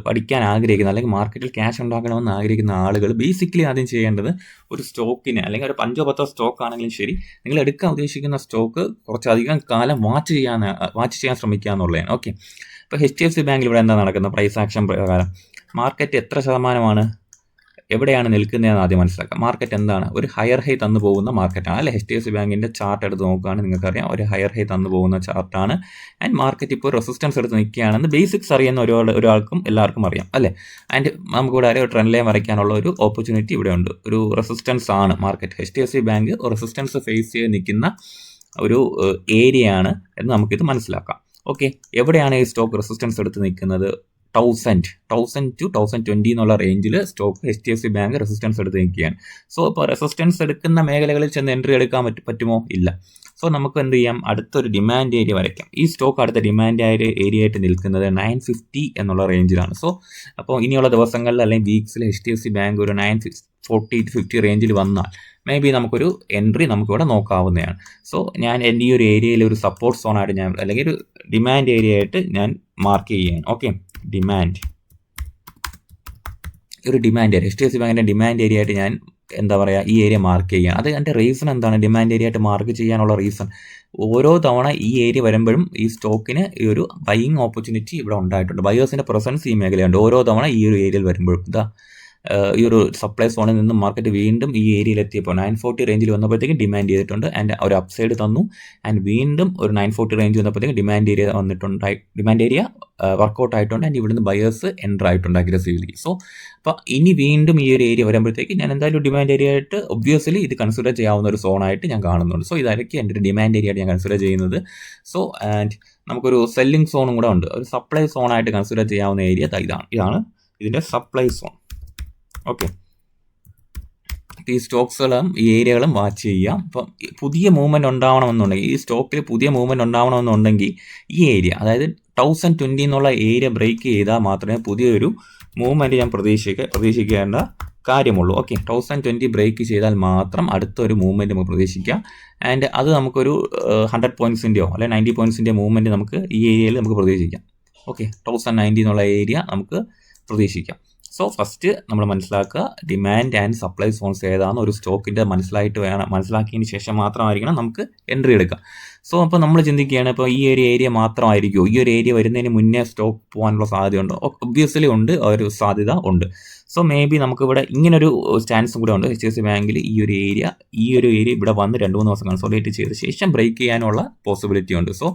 പഠിക്കാൻ ആഗ്രഹിക്കുന്ന അല്ലെങ്കിൽ മാർക്കറ്റിൽ ക്യാഷ് ഉണ്ടാക്കണമെന്ന് ആഗ്രഹിക്കുന്ന ആളുകൾ ബേസിക്കലി ആദ്യം ചെയ്യേണ്ടത് ഒരു സ്റ്റോക്കിന് അല്ലെങ്കിൽ ഒരു 5 10 സ്റ്റോക്ക് ആണെങ്കിലും ശരി, നിങ്ങൾ എടുക്കാൻ ഉദ്ദേശിക്കുന്ന സ്റ്റോക്ക് കുറച്ചധികം കാലം വാച്ച് ചെയ്യാൻ ശ്രമിക്കുക എന്നുള്ളതാണ്. ഓക്കെ, ഇപ്പോൾ HDFC ബാങ്കിൽ ഇവിടെ എന്താ നടക്കുന്നത്, പ്രൈസ് ആക്ഷൻ പ്രകാരം മാർക്കറ്റ് എത്ര ശതമാനമാണ്, എവിടെയാണ് നിൽക്കുന്നതെന്ന് ആദ്യം മനസ്സിലാക്കാം. മാർക്കറ്റ് എന്താണ്, ഒരു ഹയർ ഹൈ തന്നു പോകുന്ന മാർക്കറ്റാണ് അല്ലെ. HDFC ബാങ്കിൻ്റെ ചാർട്ട് എടുത്ത് നോക്കുകയാണെങ്കിൽ നിങ്ങൾക്കറിയാം ഒരു ഹയർ ഹൈ തന്നു പോകുന്ന ചാർട്ടാണ്. ആൻഡ് മാർക്കറ്റ് ഇപ്പോൾ റെസിസ്റ്റൻസ് എടുത്ത് നിൽക്കുകയാണെന്ന് ബേസിക്സ് അറിയുന്ന ഒരാൾക്കും എല്ലാവർക്കും അറിയാം അല്ലേ. ആൻഡ് നമുക്കിവിടെ ഒരു ട്രെൻഡ് ലൈൻ വരയ്ക്കാനുള്ള ഒരു ഓപ്പർച്യൂണിറ്റി ഇവിടെ ഉണ്ട്. ഒരു റെസിസ്റ്റൻസ് ആണ് market. HDFC bank resistance face ചെയ്ത് നിൽക്കുന്ന ഒരു ഏരിയ ആണ് എന്ന് നമുക്കിത് മനസ്സിലാക്കാം. ഓക്കെ, എവിടെയാണ് ഈ സ്റ്റോക്ക് റെസിസ്റ്റൻസ് എടുത്ത് നിൽക്കുന്നത്, 1000 to 1020 എന്നുള്ള റേഞ്ചിൽ സ്റ്റോക്ക് HDFC ബാങ്ക് റെസിസ്റ്റൻസ് എടുത്ത് നിൽക്കുകയാണ്. സോ ഇപ്പോൾ റെസിസ്റ്റൻസ് എടുക്കുന്ന മേഖലകളിൽ ചെന്ന് എൻട്രി എടുക്കാൻ പറ്റുമോ, ഇല്ല. സോ നമുക്ക് എന്ത് ചെയ്യാം, അടുത്തൊരു ഡിമാൻഡ് ഏരിയ വരയ്ക്കാം. ഈ സ്റ്റോക്ക് അടുത്ത ഡിമാൻഡ് ഏരിയ ആയിട്ട് നിൽക്കുന്നത് 950 എന്നുള്ള റേഞ്ചിലാണ്. സോ അപ്പോൾ ഇനിയുള്ള ദിവസങ്ങളിൽ അല്ലെങ്കിൽ വീക്സിൽ HDFC ബാങ്ക് ഒരു 940 to 50 റേഞ്ചിൽ വന്നാൽ മേ ബി നമുക്കൊരു എൻട്രി നമുക്കിവിടെ നോക്കാവുന്നതാണ്. സോ ഞാൻ എൻ്റെ ഈ ഒരു ഏരിയയിൽ ഒരു സപ്പോർട്ട് സോണായിട്ട് ഞാൻ അല്ലെങ്കിൽ ഒരു ഡിമാൻഡ് ഏരിയ ആയിട്ട് ഞാൻ മാർക്ക് ചെയ്യുകയാണ്. ഓക്കെ, ഒരു ഡിമാൻഡ് ഏരിയ HDFC ബാങ്കിൻ്റെ ഡിമാൻഡ് ഏരിയ ആയിട്ട് ഞാൻ എന്താ പറയുക ഈ ഏരിയ മാർക്ക് ചെയ്യുകയാണ്. അത് എൻ്റെ റീസൺ എന്താണ്, ഡിമാൻഡ് ഏരിയ ആയിട്ട് മാർക്ക് ചെയ്യാനുള്ള റീസൺ, ഓരോ തവണ ഈ ഏരിയ വരുമ്പോഴും ഈ സ്റ്റോക്കിന് ഈ ഒരു ബൈയിങ് ഓപ്പർച്യൂണിറ്റി ഇവിടെ ഉണ്ടായിട്ടുണ്ട്. ബയേഴ്സിൻ്റെ പ്രസൻസ് ഈ മേഖലയുണ്ട്. ഓരോ തവണ ഈ ഒരു ഏരിയയിൽ വരുമ്പോഴും ഈ ഒരു സപ്ലൈ സോണിൽ നിന്ന് മാർക്കറ്റ് വീണ്ടും ഈ ഏരിയയിൽ എത്തിയപ്പോൾ 940 റേഞ്ചിൽ വന്നപ്പോഴത്തേക്കും ഡിമാൻഡ് ചെയ്തിട്ടുണ്ട് ആൻഡ് ഒരു അപ്സൈഡ് തന്നു ആൻഡ് വീണ്ടും ഒരു 940 റേഞ്ച് വന്നപ്പോഴത്തേക്കും ഡിമാൻഡ് ഏരിയ വർക്കൗട്ട് ആയിട്ടുണ്ട് ആൻഡ് ഇവിടുന്ന് ബയേഴ്സ് എൻ്റർ ആയിട്ടുണ്ട് അഗ്രസീവ്ലി. സോ അപ്പോൾ ഇനി വീണ്ടും ഈ ഒരു ഏരിയ വരുമ്പോഴത്തേക്ക് ഞാൻ എന്തായാലും ഡിമാൻഡ് ഏരിയ ആയിട്ട് ഒബ്വിയസ്ലി ഇത് കൺസിഡർ ചെയ്യാവുന്ന ഒരു സോണായിട്ട് ഞാൻ കാണുന്നുണ്ട്. സോ ഇതായിരിക്കും എൻ്റെ ഒരു ഡിമാൻഡ് ഏരിയ ആയിട്ട് ഞാൻ കൺസിഡർ ചെയ്യുന്നത്. സോ ആൻഡ് നമുക്കൊരു സെല്ലിംഗ് സോണും കൂടെ ഉണ്ട്, ഒരു സപ്ലൈ സോണായിട്ട് കൺസിഡർ ചെയ്യാവുന്ന ഏരിയ ഇതാണ് ഇതിൻ്റെ സപ്ലൈ സോൺ. ഓക്കെ, ഈ സ്റ്റോക്സുകളും ഈ ഏരിയകളും വാച്ച് ചെയ്യാം. അപ്പം പുതിയ മൂവ്മെൻറ്റ് ഉണ്ടാവണമെന്നുണ്ടെങ്കിൽ, ഈ സ്റ്റോക്കിൽ പുതിയ മൂവ്മെൻറ്റ് ഉണ്ടാവണമെന്നുണ്ടെങ്കിൽ ഈ ഏരിയ അതായത് 1020 എന്നുള്ള ഏരിയ ബ്രേക്ക് ചെയ്താൽ മാത്രമേ പുതിയൊരു മൂവ്മെൻറ്റ് ഞാൻ പ്രതീക്ഷിക്കേണ്ട കാര്യമുള്ളൂ. ഓക്കെ, 1020 ബ്രേക്ക് ചെയ്താൽ മാത്രം അടുത്തൊരു മൂവ്മെൻറ്റ് നമുക്ക് പ്രതീക്ഷിക്കാം. ആൻഡ് അത് നമുക്കൊരു 100 പോയിൻറ്റ്സിൻ്റെയോ അല്ലെങ്കിൽ 90 പോയിൻറ്റ്സിൻ്റെ മൂവ്മെൻറ്റ് നമുക്ക് ഈ ഏരിയയിൽ നമുക്ക് പ്രതീക്ഷിക്കാം. ഓക്കെ, 1090 എന്നുള്ള ഏരിയ നമുക്ക് പ്രതീക്ഷിക്കാം. സോ ഫസ്റ്റ് നമ്മൾ മനസ്സിലാക്കുക ഡിമാൻഡ് ആൻഡ് സപ്ലൈ സോൺസ് ഏതാണെന്ന് ഒരു സ്റ്റോക്കിൻ്റെ മനസ്സിലാക്കിയതിന് ശേഷം മാത്രമായിരിക്കണം നമുക്ക് എൻട്രി എടുക്കുക. സോ അപ്പോൾ നമ്മൾ ചിന്തിക്കുകയാണ് ഇപ്പോൾ ഈ ഒരു ഏരിയ മാത്രമായിരിക്കുമോ, ഈ ഒരു ഏരിയ വരുന്നതിന് മുന്നേ സ്റ്റോക്ക് പോകാനുള്ള സാധ്യതയുണ്ടോ? ഒബ്വിയസ്ലി ഉണ്ട്, ഒരു സാധ്യത ഉണ്ട്. സോ മേ ബി നമുക്കിവിടെ ഇങ്ങനൊരു ചാൻസും കൂടെ ഉണ്ട്. HDFC ബാങ്കിൽ ഈ ഒരു ഏരിയ ഇവിടെ വന്ന് 2-3 ദിവസം കൺസോളിഡേറ്റ് ചെയ്ത ശേഷം ബ്രേക്ക് ചെയ്യാനുള്ള പോസിബിലിറ്റി ഉണ്ട്. സോ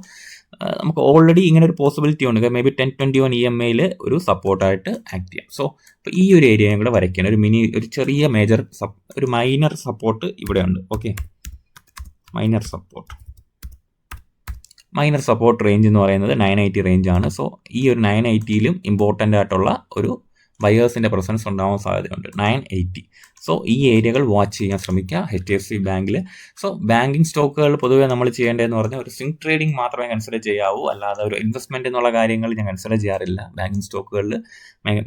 നമുക്ക് ഓൾറെഡി ഇങ്ങനെ ഒരു പോസിബിലിറ്റി ഉണ്ട്. മേ ബി 1021 EMAയിൽ ഒരു സപ്പോർട്ടായിട്ട് ആക്ട് ചെയ്യാം. സോ അപ്പോൾ ഈ ഒരു ഏരിയയും കൂടെ വരയ്ക്കാൻ ഒരു ചെറിയ ഒരു മൈനർ സപ്പോർട്ട് ഇവിടെ ഉണ്ട്. ഓക്കെ, മൈനർ സപ്പോർട്ട് റേഞ്ച് എന്ന് പറയുന്നത് 980 റേഞ്ചാണ്. സോ ഈ ഒരു 980യിലും ഇമ്പോർട്ടൻ്റ് ആയിട്ടുള്ള ഒരു ബയേഴ്സിൻ്റെ പ്രസൻസ് ഉണ്ടാവാൻ സാധ്യതയുണ്ട്, 980. സോ ഈ ഏരിയകൾ വാച്ച് ചെയ്യാൻ ശ്രമിക്കുക HDFC ബാങ്കിൽ. സോ ബാങ്കിങ് സ്റ്റോക്കുകൾ പൊതുവേ നമ്മൾ ചെയ്യേണ്ടതെന്ന് പറഞ്ഞാൽ ഒരു സ്വിംഗ് ട്രേഡിംഗ് മാത്രമേ കൺസിഡർ ചെയ്യാവൂ, അല്ലാതെ ഒരു ഇൻവെസ്റ്റ്മെൻറ്റ് എന്നുള്ള കാര്യങ്ങൾ ഞാൻ കൺസിഡർ ചെയ്യാറില്ല ബാങ്കിങ് സ്റ്റോക്കുകളിൽ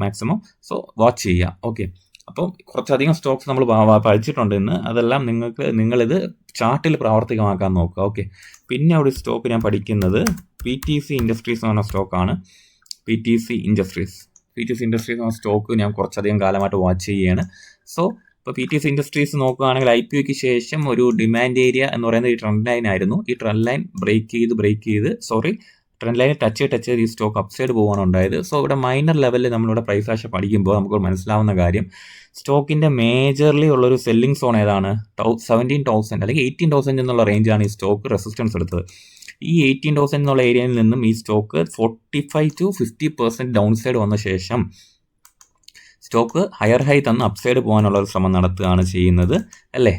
മാക്സിമം. സോ വാച്ച് ചെയ്യുക. ഓക്കെ, അപ്പം കുറച്ചധികം സ്റ്റോക്സ് നമ്മൾ പഠിച്ചിട്ടുണ്ട് ഇന്ന്. അതെല്ലാം നിങ്ങളിത് ചാർട്ടിൽ പ്രാവർത്തികമാക്കാൻ നോക്കുക. ഓക്കെ, പിന്നെ ഒരു സ്റ്റോക്ക് ഞാൻ പഠിക്കുന്നത് PTC ഇൻഡസ്ട്രീസ് എന്ന് പറഞ്ഞ സ്റ്റോക്കാണ്. PTC ഇൻഡസ്ട്രീസ് എന്ന സ്റ്റോക്ക് ഞാൻ കുറച്ചധികം കാലമായിട്ട് വാച്ച് ചെയ്യുകയാണ്. സോ ഇപ്പോൾ PTC ഇൻഡസ്ട്രീസ് നോക്കുകയാണെങ്കിൽ IPOയ്ക്ക് ശേഷം ഒരു ഡിമാൻഡ് ഏരിയ എന്ന് പറയുന്നത് ഈ ട്രെൻഡ് ലൈൻ ആയിരുന്നു. ഈ trend line trend line touch ചെയ്ത് ഈ സ്റ്റോക്ക് അപ്സൈഡ് പോകാൻ ഉണ്ടായത്. സോ ഇവിടെ മൈനർ ലെവലിൽ നമ്മളിവിടെ പ്രൈസ് ആക്ഷൻ പഠിക്കുമ്പോൾ നമുക്ക് മനസ്സിലാവുന്ന കാര്യം, സ്റ്റോക്കിൻ്റെ മേജർലി ഉള്ളൊരു സെല്ലിംഗ് സോൺ ഏതാണ്? 17,000 അല്ലെങ്കിൽ 18,000 എന്നുള്ള റേഞ്ചാണ് ഈ സ്റ്റോക്ക് റെസിസ്റ്റൻസ് എടുത്തത്. ഈ 18,000 എന്നുള്ള ഏരിയയിൽ നിന്നും ഈ സ്റ്റോക്ക് 45 to 50% ഡൗൺ സൈഡ് വന്ന ശേഷം സ്റ്റോക്ക് ഹയർ ഹൈ തന്ന് അപ്സൈഡ് പോകാനുള്ള ഒരു ശ്രമം നടത്തുകയാണ് ചെയ്യുന്നത്, അല്ലേ?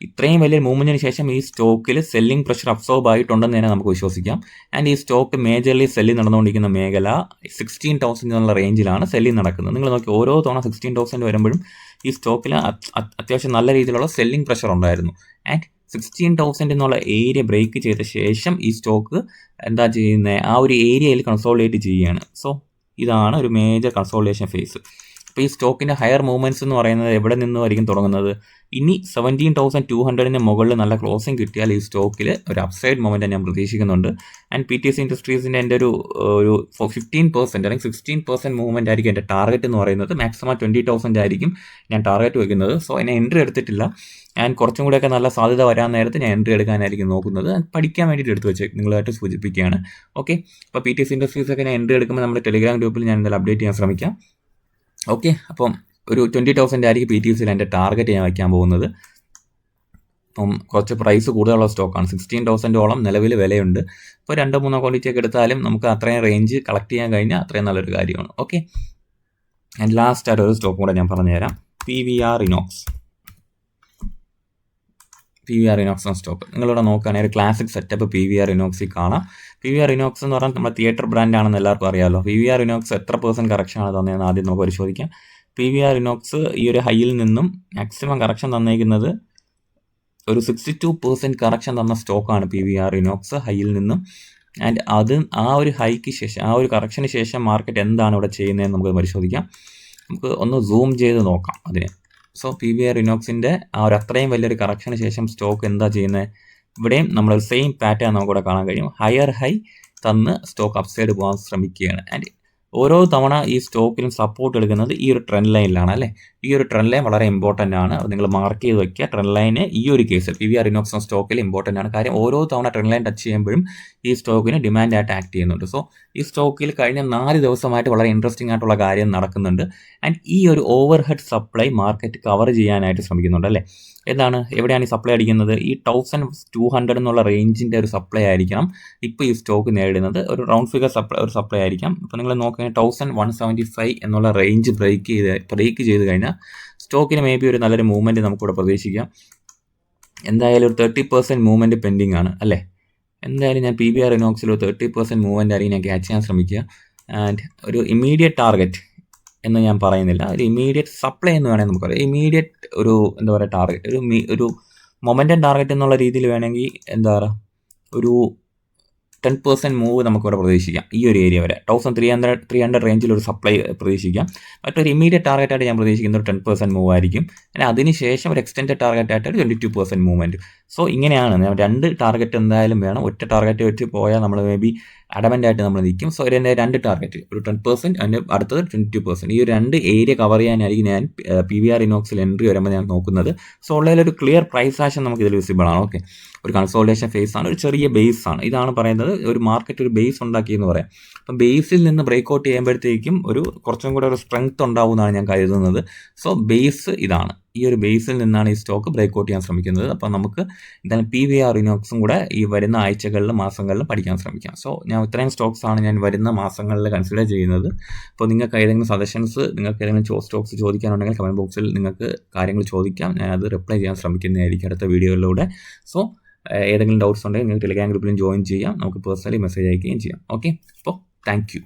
ഇത്രയും വലിയ മൂവ്മെൻറ്റിന് ശേഷം ഈ സ്റ്റോക്കിൽ സെല്ലിംഗ് പ്രഷർ അബ്സോർബ് ആയിട്ടുണ്ടെന്ന് തന്നെ നമുക്ക് വിശ്വസിക്കാം. ആൻഡ് ഈ സ്റ്റോക്ക് മേജർലി സെല്ലിംഗ് നടന്നുകൊണ്ടിരിക്കുന്ന മേഖല 16,000 എന്നുള്ള റേഞ്ചിലാണ് സെല്ലിംഗ് നടക്കുന്നത്. നിങ്ങൾ നോക്കി, ഓരോ തവണ 16,000 വരുമ്പോഴും ഈ സ്റ്റോക്കിൽ അത്യാവശ്യം നല്ല രീതിയിലുള്ള സെല്ലിംഗ് പ്രഷർ ഉണ്ടായിരുന്നു. ആൻഡ് 16,000 എന്നുള്ള ഏരിയ ബ്രേക്ക് ചെയ്ത ശേഷം ഈ സ്റ്റോക്ക് എന്താ ചെയ്യുന്നത്? ആ ഒരു ഏരിയയിൽ കൺസോളിഡേറ്റ് ചെയ്യുകയാണ്. സോ ഇതാണ് ഒരു മേജർ കൺസോളിഡേഷൻ ഫേസ്. അപ്പോൾ ഈ സ്റ്റോക്കിൻ്റെ ഹയർ മൂവ്മെൻറ്റ്സ് എന്ന് പറയുന്നത് എവിടെ നിന്നുമായിരിക്കും തുടങ്ങുന്നത്? ഇനി 17,200 മുകളിൽ നല്ല ക്ലോസിംഗ് കിട്ടിയാൽ ഈ സ്റ്റോക്കിൽ ഒരു അപ്സൈഡ് മൊമെൻറ്റ് ഞാൻ പ്രതീക്ഷിക്കുന്നുണ്ട്. ആൻഡ് PTC ഇൻഡസ്ട്രീസിൻ്റെ എൻ്റെ ഒരു 15% അല്ലെങ്കിൽ 16% മൂവ്മെൻറ്റ് ആയിരിക്കും എൻ്റെ ടാർഗറ്റ് എന്ന് പറയുന്നത്. മാക്സിമം 20,000 ആയിരിക്കും ഞാൻ ടാർഗറ്റ് വയ്ക്കുന്നത്. സോ എന്നെ എൻട്രി എടുത്തിട്ടില്ല. ഞാൻ കുറച്ചും കൂടെയൊക്കെ നല്ല സാധ്യത വരാൻ നേരത്ത് ഞാൻ എൻട്രി എടുക്കാനായിരിക്കും നോക്കുന്നത്. പഠിക്കാൻ വേണ്ടിയിട്ട് എടുത്ത് വെച്ച് നിങ്ങളായിട്ട് സൂചിപ്പിക്കുകയാണ്. ഓക്കെ, അപ്പോൾ PTC ഇൻഡസ്ട്രീസൊക്കെ ഞാൻ എൻട്രി എടുക്കുമ്പോൾ നമ്മുടെ ടെലിഗ്രാം ഗ്രൂപ്പിൽ ഞാൻ എന്തായാലും അപ്ഡേറ്റ് ചെയ്യാൻ ശ്രമിക്കാം. ഓക്കെ, അപ്പം ഒരു 20,000 ആയിരിക്കും PTCയിൽ എൻ്റെ ടാർഗറ്റ് ഞാൻ വയ്ക്കാൻ പോകുന്നത്. അപ്പം കുറച്ച് പ്രൈസ് കൂടുതലുള്ള സ്റ്റോക്കാണ്. 16,000ഓളം നിലവിൽ വിലയുണ്ട്. ഇപ്പോൾ 2-3 ക്വാണ്ടിറ്റിയൊക്കെ എടുത്താലും നമുക്ക് അത്രയും റേഞ്ച് കളക്ട് ചെയ്യാൻ കഴിഞ്ഞാൽ അത്രയും നല്ലൊരു കാര്യമാണ്. ഓക്കെ, ആൻഡ് ലാസ്റ്റ് ആയിട്ട് ഒരു സ്റ്റോക്കും കൂടെ ഞാൻ പറഞ്ഞുതരാം. PVR ഇനോക്സ് എന്ന സ്റ്റോക്ക് നിങ്ങളിവിടെ നോക്കുകയാണെങ്കിൽ ഒരു ക്ലാസിക് സെറ്റപ്പ് PVR ഇനോക്സിൽ കാണാം. PVR ഇനോക്സ് എന്ന് പറഞ്ഞാൽ നമ്മുടെ തിയേറ്റർ ബ്രാൻഡാണെന്ന് എല്ലാവർക്കും അറിയാമല്ലോ. PVR ഇനോക്സ് എത്ര % കറക്ഷനാണ് തന്നതെന്ന് ആദ്യം നമുക്ക് പരിശോധിക്കാം. PVR ഇനോക്സ് ഈ ഒരു ഹൈയിൽ നിന്നും മാക്സിമം കറക്ഷൻ തന്നേക്കുന്നത് ഒരു 62% കറക്ഷൻ തന്ന സ്റ്റോക്കാണ് PVR ഇനോക്സ് ഹൈയിൽ നിന്നും. ആൻഡ് ആ ഒരു ഹൈക്ക് ശേഷം, ആ ഒരു കറക്ഷന് ശേഷം മാർക്കറ്റ് എന്താണ് ഇവിടെ ചെയ്യുന്നതെന്ന് നമുക്ക് പരിശോധിക്കാം. നമുക്ക് ഒന്ന് സൂം ചെയ്ത് നോക്കാം അതിന്. സോ PVR ഇനോക്സിൻ്റെ ആ ഒരു അത്രയും വലിയൊരു കറക്ഷന് ശേഷം സ്റ്റോക്ക് എന്താ ചെയ്യുന്നത്? ഇവിടെയും നമ്മളൊരു സെയിം പാറ്റേൺ നമുക്കിവിടെ കാണാൻ കഴിയും. ഹയർ ഹൈ തന്ന് സ്റ്റോക്ക് അപ്സൈഡ് പോകാൻ ശ്രമിക്കുകയാണ്. ആൻഡ് ഓരോ തവണ ഈ സ്റ്റോക്കിനും സപ്പോർട്ട് എടുക്കുന്നത് ഈ ഒരു ട്രെൻഡ് ലൈനിലാണ്, അല്ലേ? ഈ ഒരു ട്രെൻഡ് ലൈൻ വളരെ ഇമ്പോർട്ടൻ്റ് ആണ്. അത് നിങ്ങൾ മാർക്ക് ചെയ്ത് വയ്ക്കുക. ട്രെൻഡ് ലൈന് ഈ ഒരു കേസിൽ PVR ഇനോക്സ് സ്റ്റോക്കിൽ ഇമ്പോർട്ടൻ്റ് ആണ്. കാര്യം ഓരോ തവണ ട്രെൻഡ് ലൈൻ ടച്ച് ചെയ്യുമ്പോഴും ഈ സ്റ്റോക്കിന് ഡിമാൻഡായിട്ട് ആക്ട് ചെയ്യുന്നുണ്ട്. സോ ഈ സ്റ്റോക്കിൽ കഴിഞ്ഞ 4 ദിവസമായിട്ട് വളരെ ഇൻട്രസ്റ്റിംഗ് ആയിട്ടുള്ള കാര്യം നടക്കുന്നുണ്ട്. ആൻഡ് ഈ ഒരു over head supply market cover ചെയ്യാനായിട്ട് ശ്രമിക്കുന്നുണ്ട്, അല്ലേ? എവിടെയാണ് ഈ സപ്ലൈ അടിക്കുന്നത്? ഈ 1200 എന്നുള്ള റേഞ്ചിൻ്റെ ഒരു സപ്ലൈ ആയിരിക്കണം ഇപ്പോൾ ഈ സ്റ്റോക്ക് നേടുന്നത്. ഒരു റൗണ്ട് ഫിഗർ സപ്ലൈ ആയിരിക്കാം. അപ്പോൾ നിങ്ങൾ നോക്കുകയാണെങ്കിൽ 1175 എന്നുള്ള റേഞ്ച് ബ്രേക്ക് ചെയ്ത് കഴിഞ്ഞാൽ സ്റ്റോക്കിന് മേ ബി ഒരു നല്ലൊരു മൂവ്മെൻറ്റ് നമുക്കിവിടെ പ്രതീക്ഷിക്കാം. എന്തായാലും ഒരു 30% മൂവ്മെൻറ്റ് പെൻഡിങ് ആണ്, അല്ലേ? എന്തായാലും ഞാൻ PVR ഇനോക്സിൽ ഒരു 30% മൂവ്മെൻറ്റ് ആയിരിക്കും ഞാൻ ക്യാച്ച് ചെയ്യാൻ ശ്രമിക്കുക. ആൻഡ് ഒരു ഇമ്മീഡിയറ്റ് ടാർഗറ്റ് എന്ന് ഞാൻ പറയുന്നില്ല, ഒരു ഇമ്മീഡിയറ്റ് സപ്ലൈ എന്ന് വേണമെങ്കിൽ നമുക്ക് പറയാം. ഇമ്മീഡിയറ്റ് ഒരു എന്താ പറയുക ടാർഗറ്റ്, ഒരു മൊമെൻറ്റം ടാർഗറ്റ് എന്നുള്ള രീതിയിൽ വേണമെങ്കിൽ എന്താ പറയുക, ഒരു 10% മൂവ് നമുക്കിവിടെ പ്രതീക്ഷിക്കാം ഈ ഒരു ഏരിയ വരെ 1300 റേഞ്ചിൽ ഒരു സപ്ലൈ പ്രതീക്ഷിക്കാം. മറ്റൊരു ഇമീഡിയറ്റ് ടാർഗറ്റായിട്ട് ഞാൻ പ്രതീക്ഷിക്കുന്ന ഒരു 10% മൂവ് ആയിരിക്കും. പിന്നെ അതിനുശേഷം ഒരു എക്സ്റ്റെൻഡ് ടാർഗറ്റായിട്ട് 22% മൂവ്മെൻറ്റ്. സോ ഇങ്ങനെയാണ് 2 ടാർഗറ്റ് എന്തായാലും വേണം. ഒറ്റ ടാർഗറ്റ് വെച്ച് പോയാൽ നമ്മൾ മേ ബി അഡമൻ്റായിട്ട് നമ്മൾ നിൽക്കും. സോ ഇതിൻ്റെ 2 ടാർഗറ്റ്, ഒരു 10% അതിൻ്റെ അടുത്തത് 22%. ഈ ഒരു 2 ഏരിയ കവർ ചെയ്യാനായിരിക്കും ഞാൻ PVR ഇനോക്സിൽ എൻട്രി വരുമ്പോൾ ഞാൻ നോക്കുന്നത്. സോ ഉള്ളതിലൊരു ക്ലിയർ പ്രൈസ് ആക്ഷൻ നമുക്ക് ഇതിൽ വിസിബിൾ ആണ്. ഓക്കെ, ഒരു കൺസോൾട്ടേഷൻ ഫേസ് ആണ്, ഒരു ചെറിയ ബേസ് ആണ്. ഇതാണ് പറയുന്നത് ഒരു മാർക്കറ്റ് ഒരു ബേസ് ഉണ്ടാക്കി എന്ന് പറയാം. അപ്പം ബേസിൽ നിന്ന് ബ്രേക്ക് ഔട്ട് ചെയ്യുമ്പോഴത്തേക്കും കുറച്ചും കൂടെ ഒരു സ്ട്രെങ്ത് ഉണ്ടാവും എന്നാണ് ഞാൻ കരുതുന്നത്. സോ ബേസ് ഇതാണ്, ഈ ഒരു ബേസിൽ നിന്നാണ് ഈ സ്റ്റോക്ക് ബ്രേക്ക് ഔട്ട് ചെയ്യാൻ ശ്രമിക്കുന്നത്. അപ്പോൾ നമുക്ക് എന്തായാലും PVR ഇനോക്സും കൂടെ ഈ വരുന്ന ആഴ്ചകളിലും മാസങ്ങളിലും പഠിക്കാൻ ശ്രമിക്കാം. സോ ഞാൻ ഇത്രയും സ്റ്റോക്സ് ആണ് ഞാൻ വരുന്ന മാസങ്ങളിൽ കൺസിഡർ ചെയ്യുന്നത്. അപ്പോൾ നിങ്ങൾക്ക് ഏതെങ്കിലും സജഷൻസ്, നിങ്ങൾക്ക് ഏതെങ്കിലും സ്റ്റോക്സ് ചോദിക്കാനുണ്ടെങ്കിൽ കമൻറ്റ് ബോക്സിൽ നിങ്ങൾക്ക് കാര്യങ്ങൾ ചോദിക്കാം. ഞാനത് റിപ്ലൈ ചെയ്യാൻ ശ്രമിക്കുന്നതായിരിക്കും അടുത്ത വീഡിയോയിലൂടെ. സോ ഏതെങ്കിലും ഡൗട്ട്സ് ഉണ്ടെങ്കിൽ നിങ്ങൾക്ക് ടെലിഗ്രാം ഗ്രൂപ്പിലും ജോയിൻ ചെയ്യാം, നമുക്ക് പേഴ്സണലി മെസ്സേജ് അയക്കുകയും ചെയ്യാം. ഓക്കെ, അപ്പോൾ താങ്ക് യു.